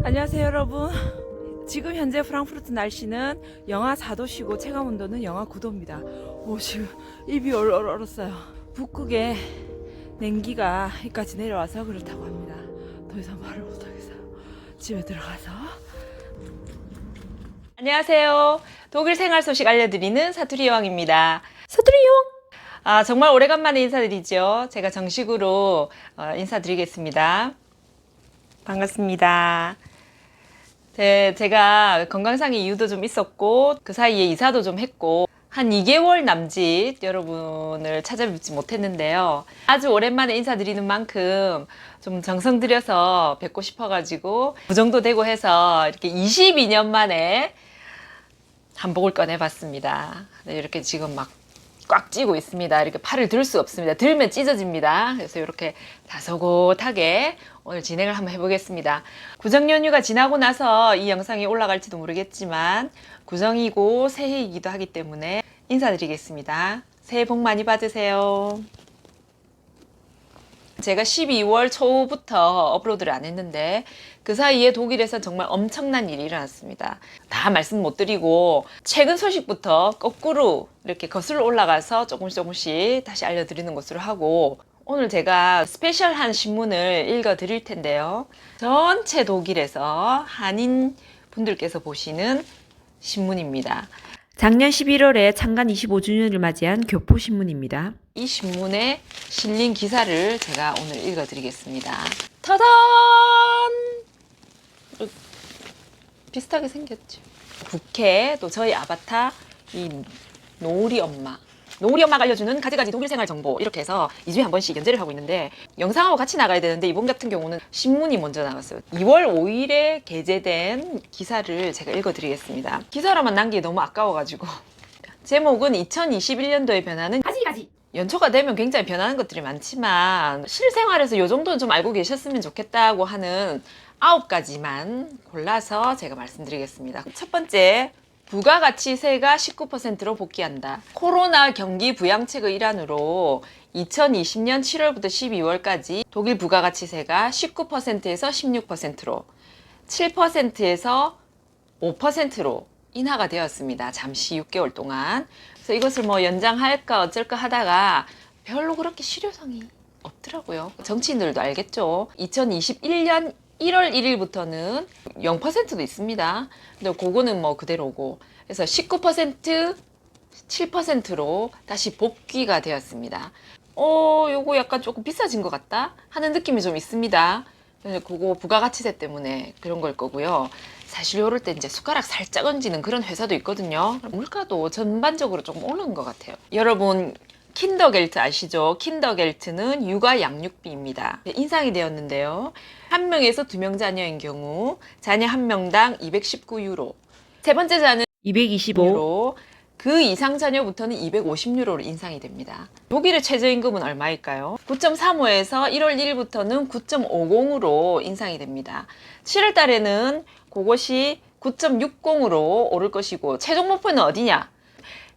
안녕하세요 여러분. 지금 현재 프랑크푸르트 날씨는 영하 4도시고 체감온도는 영하 9도입니다. 지금 입이 얼었어요. 북극에 냉기가 여기까지 내려와서 그렇다고 합니다. 더 이상 말을 못하겠어요. 집에 들어가서. 안녕하세요. 독일 생활 소식 알려드리는 사투리 여왕입니다. 사투리 여왕! 정말 오래간만에 인사드리죠. 제가 정식으로 인사드리겠습니다. 반갑습니다. 제가 건강상의 이유도 좀 있었고 그 사이에 이사도 좀 했고 한 2개월 남짓 여러분을 찾아뵙지 못했는데요. 아주 오랜만에 인사드리는 만큼 좀 정성 들여서 뵙고 싶어가지고 그 정도 되고 해서 이렇게 22년 만에 한복을 꺼내봤습니다. 이렇게 지금 막 꽉 찌고 있습니다. 이렇게 팔을 들 수 없습니다. 들면 찢어집니다. 그래서 이렇게 다소곳하게 오늘 진행을 한번 해보겠습니다. 구정 연휴가 지나고 나서 이 영상이 올라갈지도 모르겠지만 구정이고 새해이기도 하기 때문에 인사드리겠습니다. 새해 복 많이 받으세요. 제가 12월 초부터 업로드를 안 했는데 그 사이에 독일에서 정말 엄청난 일이 일어났습니다. 다 말씀 못 드리고 최근 소식부터 거꾸로 이렇게 거슬러 올라가서 조금씩 다시 알려드리는 것으로 하고, 오늘 제가 스페셜한 신문을 읽어 드릴 텐데요. 전체 독일에서 한인 분들께서 보시는 신문입니다. 작년 11월에 창간 25주년을 맞이한 교포신문입니다. 이 신문에 실린 기사를 제가 오늘 읽어드리겠습니다. 타단! 비슷하게 생겼죠. 부캐, 또 저희 아바타, 이 노을이 엄마가 알려주는 가지가지 독일 생활 정보, 이렇게 해서 2주에 한 번씩 연재를 하고 있는데 영상하고 같이 나가야 되는데 이번 같은 경우는 신문이 먼저 나갔어요. 2월 5일에 게재된 기사를 제가 읽어드리겠습니다. 기사로만 남기기 너무 아까워가지고 제목은 2021년도에 변하는 가지가지. 연초가 되면 굉장히 변하는 것들이 많지만 실생활에서 이 정도는 좀 알고 계셨으면 좋겠다고 하는 9가지만 골라서 제가 말씀드리겠습니다. 첫 번째, 부가가치세가 19%로 복귀한다. 코로나 경기 부양책의 일환으로 2020년 7월부터 12월까지 독일 부가가치세가 19%에서 16%로 7%에서 5%로 인하가 되었습니다. 잠시 6개월 동안. 그래서 이것을 뭐 연장할까 어쩔까 하다가 별로 그렇게 실효성이 없더라고요. 정치인들도 알겠죠. 2021년 1월 1일부터는 0%도 있습니다. 근데 그거는 뭐 그대로고. 그래서 19%, 7%로 다시 복귀가 되었습니다. 요거 약간 조금 비싸진 것 같다 하는 느낌이 좀 있습니다. 그거 부가가치세 때문에 그런 걸 거고요. 사실 요럴 때 이제 숟가락 살짝 얹는 그런 회사도 있거든요. 물가도 전반적으로 조금 오른 것 같아요. 여러분, 킨더겔트 아시죠? 킨더겔트는 육아 양육비입니다. 인상이 되었는데요. 한 명에서 2명 자녀인 경우 자녀 한 명당 219유로, 세 번째 자녀는 225유로, 그 이상 자녀부터는 250유로로 인상이 됩니다. 독일의 최저임금은 얼마일까요? 9.35에서 1월 1일부터는 9.50으로 인상이 됩니다. 7월 달에는 그것이 9.60으로 오를 것이고, 최종 목표는 어디냐?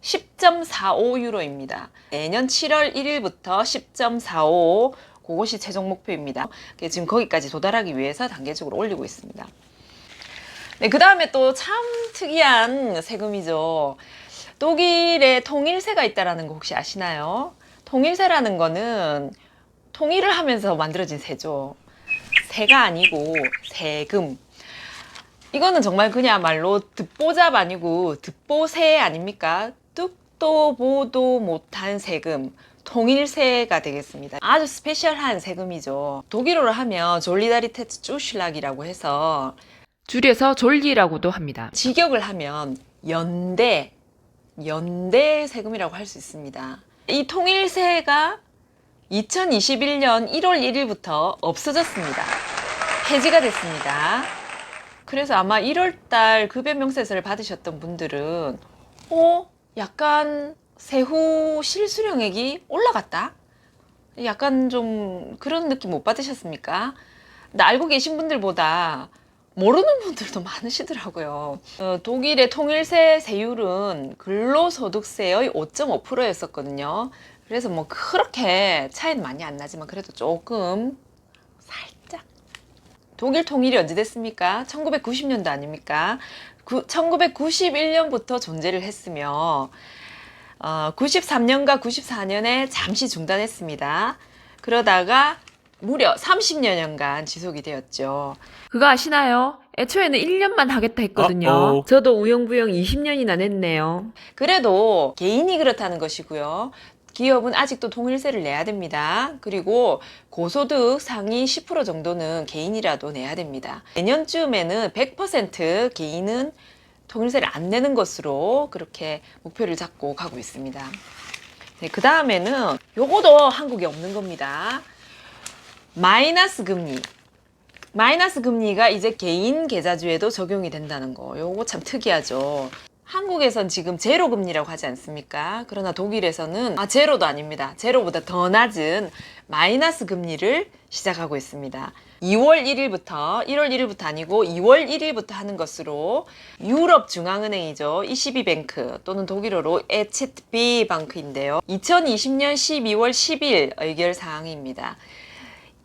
10.45유로입니다. 내년 7월 1일부터 10.45, 그것이 최종 목표입니다. 지금 거기까지 도달하기 위해서 단계적으로 올리고 있습니다. 네, 그 다음에 또 참 특이한 세금이죠. 독일에 통일세가 있다는 거 혹시 아시나요? 통일세라는 거는 통일을 하면서 만들어진 세죠. 세가 아니고 세금. 이거는 정말 그야말로 듣보잡 아니고 듣보세 아닙니까? 듣도 보도 못한 세금, 통일세가 되겠습니다. 아주 스페셜한 세금이죠. 독일어로 하면 졸리다리테츠 쭈슐락이라고 해서 줄여서 졸리라고도 합니다. 직역을 하면 연대 세금이라고 할 수 있습니다. 이 통일세가 2021년 1월 1일부터 없어졌습니다. 폐지가 됐습니다. 그래서 아마 1월달 급여 명세서를 받으셨던 분들은 약간 세후 실수령액이 올라갔다? 약간 좀 그런 느낌 못 받으셨습니까? 근데 알고 계신 분들보다 모르는 분들도 많으시더라고요. 독일의 통일세 세율은 근로소득세의 5.5%였었거든요. 그래서 뭐 그렇게 차이는 많이 안 나지만 그래도 조금 살짝 독일 통일이 언제 됐습니까? 1990년도 아닙니까? 1991년부터 존재를 했으며 93년과 94년에 잠시 중단했습니다. 그러다가 무려 30여년간 지속이 되었죠. 그거 아시나요? 애초에는 1년만 하겠다 했거든요. 저도 우영부영 20년이나 냈네요. 그래도 개인이 그렇다는 것이고요. 기업은 아직도 통일세를 내야 됩니다. 그리고 고소득 상위 10% 정도는 개인이라도 내야 됩니다. 내년쯤에는 100% 개인은 통일세를 안 내는 것으로 그렇게 목표를 잡고 가고 있습니다. 네, 그 다음에는 요거도 한국에 없는 겁니다. 마이너스 금리. 마이너스 금리가 이제 개인 계좌주에도 적용이 된다는 거. 요거 참 특이하죠. 한국에선 지금 제로 금리라고 하지 않습니까? 그러나 독일에서는 제로도 아닙니다. 제로보다 더 낮은 마이너스 금리를 시작하고 있습니다. 2월 1일부터 1월 1일부터 아니고 2월 1일부터 하는 것으로 유럽 중앙은행이죠. ECB뱅크 또는 독일어로 EZB 방크인데요. 2020년 12월 10일 의결 사항입니다.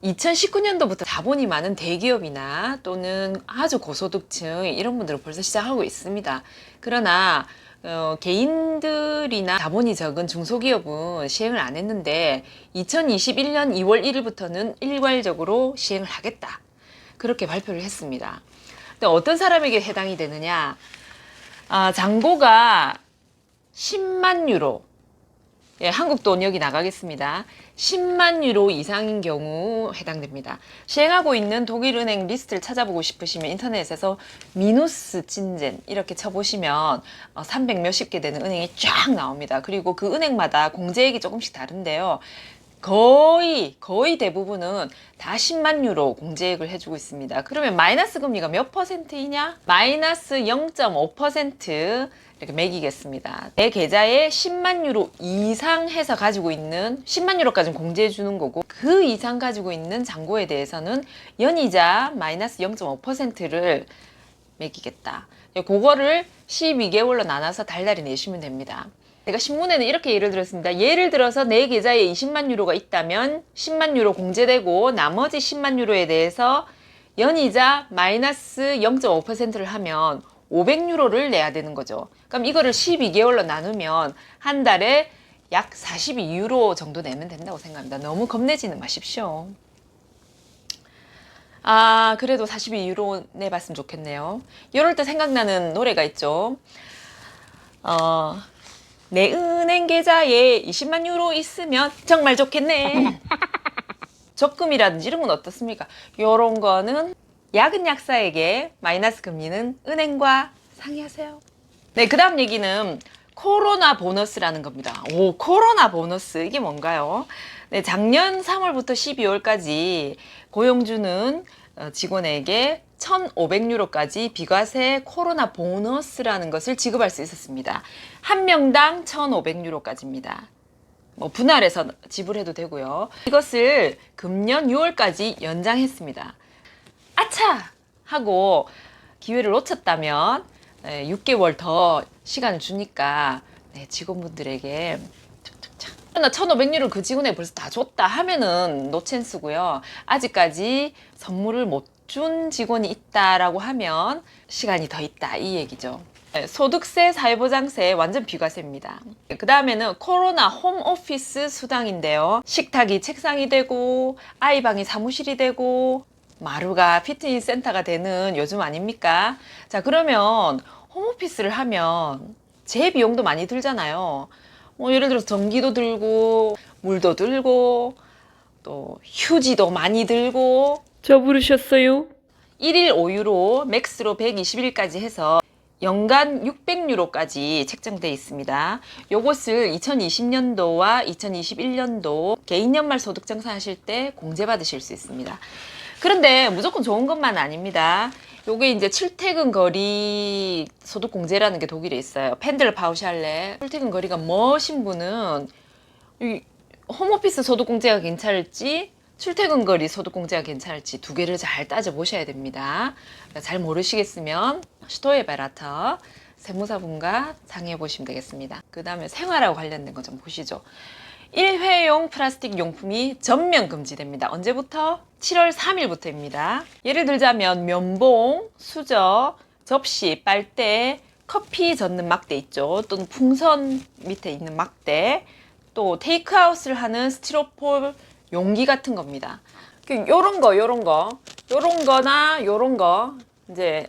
2019년도부터 자본이 많은 대기업이나 또는 아주 고소득층 이런 분들은 벌써 시작하고 있습니다. 그러나 개인들이나 자본이 적은 중소기업은 시행을 안 했는데 2021년 2월 1일부터는 일괄적으로 시행을 하겠다. 그렇게 발표를 했습니다. 근데 어떤 사람에게 해당이 되느냐? 잔고가 10만 유로. 예, 한국 돈 여기 나가겠습니다. 10만 유로 이상인 경우 해당됩니다. 시행하고 있는 독일은행 리스트를 찾아보고 싶으시면 인터넷에서 미누스 진젠 이렇게 쳐보시면 300 몇십 개 되는 은행이 쫙 나옵니다. 그리고 그 은행마다 공제액이 조금씩 다른데요. 거의 대부분은 다 10만 유로 공제액을 해주고 있습니다. 그러면 마이너스 금리가 몇 퍼센트이냐? 마이너스 0.5% 이렇게 매기겠습니다. 내 계좌에 10만 유로 이상 해서 가지고 있는 10만 유로까지는 공제해 주는 거고 그 이상 가지고 있는 잔고에 대해서는 연이자 마이너스 0.5%를 매기겠다. 그거를 12개월로 나눠서 달달이 내시면 됩니다. 제가 신문에는 이렇게 예를 들었습니다. 예를 들어서 내 계좌에 20만 유로가 있다면 10만 유로 공제되고 나머지 10만 유로에 대해서 연이자 마이너스 0.5%를 하면 500유로를 내야 되는 거죠. 그럼 이거를 12개월로 나누면 한 달에 약 42유로 정도 내면 된다고 생각합니다. 너무 겁내지는 마십시오. 그래도 42유로 내봤으면 좋겠네요. 이럴 때 생각나는 노래가 있죠. 내 은행 계좌에 20만 유로 있으면 정말 좋겠네. 적금이라든지 이런 건 어떻습니까? 이런 거는 야근 약사에게 마이너스 금리는 은행과 상의하세요. 네, 그 다음 얘기는 코로나 보너스라는 겁니다. 코로나 보너스 이게 뭔가요? 네, 작년 3월부터 12월까지 고용주는 직원에게 1,500유로까지 비과세 코로나 보너스라는 것을 지급할 수 있었습니다. 한 명당 1,500유로까지입니다. 분할해서 지불해도 되고요. 이것을 금년 6월까지 연장했습니다. 아차! 하고 기회를 놓쳤다면 6개월 더 시간을 주니까 직원분들에게 나 1,500유로 그 직원에게 벌써 다 줬다 하면은 노챈스고요. 아직까지 선물을 못 준 직원이 있다라고 하면 시간이 더 있다 이 얘기죠. 소득세, 사회보장세 완전 비과세입니다. 그 다음에는 코로나 홈오피스 수당인데요. 식탁이 책상이 되고 아이방이 사무실이 되고 마루가 피트니스 센터가 되는 요즘 아닙니까? 자, 그러면 홈오피스를 하면 제 비용도 많이 들잖아요. 예를 들어서 전기도 들고 물도 들고 또 휴지도 많이 들고. 저 부르셨어요? 1일 5유로 맥스로 120일까지 해서 연간 600유로까지 책정되어 있습니다. 요것을 2020년도와 2021년도 개인 연말 소득 정산하실 때 공제받으실 수 있습니다. 그런데 무조건 좋은 것만 아닙니다. 요게 이제 출퇴근 거리 소득 공제라는 게 독일에 있어요. 펜델 파우샬레. 출퇴근 거리가 머신 분은 이 홈오피스 소득 공제가 괜찮을지 출퇴근 거리 소득 공제가 괜찮을지 두 개를 잘 따져 보셔야 됩니다. 잘 모르시겠으면 슈토에베라터 세무사분과 상의해 보시면 되겠습니다. 그 다음에 생활하고 관련된 거 좀 보시죠. 일회용 플라스틱 용품이 전면 금지됩니다. 언제부터? 7월 3일부터입니다. 예를 들자면 면봉, 수저, 접시, 빨대, 커피 젓는 막대 있죠. 또는 풍선 밑에 있는 막대, 또 테이크아웃을 하는 스티로폼 용기 같은 겁니다. 요런 거나 요런 거, 이제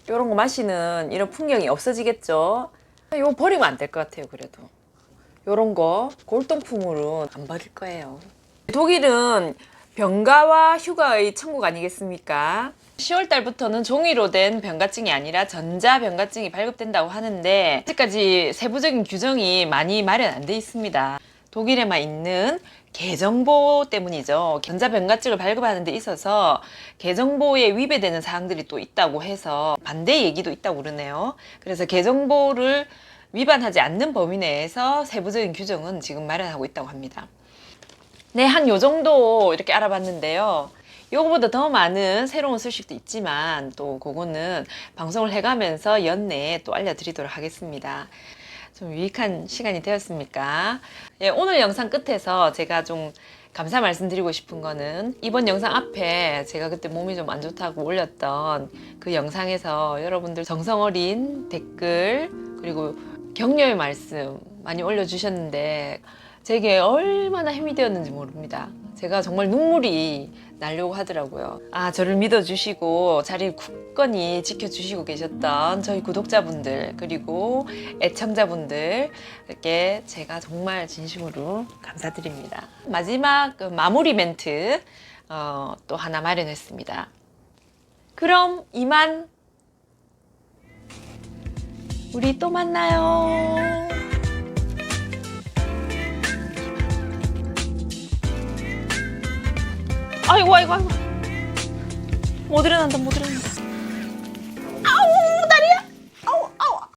요런 거 마시는 이런 풍경이 없어지겠죠. 이거 버리면 안 될 것 같아요. 그래도 요런 거 골동품으로 안 버릴 거예요. 독일은 병가와 휴가의 천국 아니겠습니까? 10월 달부터는 종이로 된 병가증이 아니라 전자 병가증이 발급된다고 하는데 아직까지 세부적인 규정이 많이 마련 안 돼 있습니다. 독일에만 있는 개정보 때문이죠. 전자 병가증을 발급하는 데 있어서 개정보에 위배되는 사항들이 또 있다고 해서 반대 얘기도 있다고 그러네요. 그래서 개정보를 위반하지 않는 범위 내에서 세부적인 규정은 지금 마련하고 있다고 합니다. 네, 한 요 정도 이렇게 알아봤는데요. 요거보다 더 많은 새로운 소식도 있지만 또 그거는 방송을 해가면서 연내에 또 알려드리도록 하겠습니다. 좀 유익한 시간이 되었습니까? 예, 오늘 영상 끝에서 제가 좀 감사 말씀드리고 싶은 거는 이번 영상 앞에 제가 그때 몸이 좀 안 좋다고 올렸던 그 영상에서 여러분들 정성 어린 댓글 그리고 격려의 말씀 많이 올려주셨는데 제게 얼마나 힘이 되었는지 모릅니다. 제가 정말 눈물이 나려고 하더라고요. 아, 저를 믿어주시고 자리를 굳건히 지켜주시고 계셨던 저희 구독자분들 그리고 애청자분들께 제가 정말 진심으로 감사드립니다. 마지막 마무리 멘트 또 하나 마련했습니다. 그럼 이만 우리 또 만나요. 아이고 못 일어난다.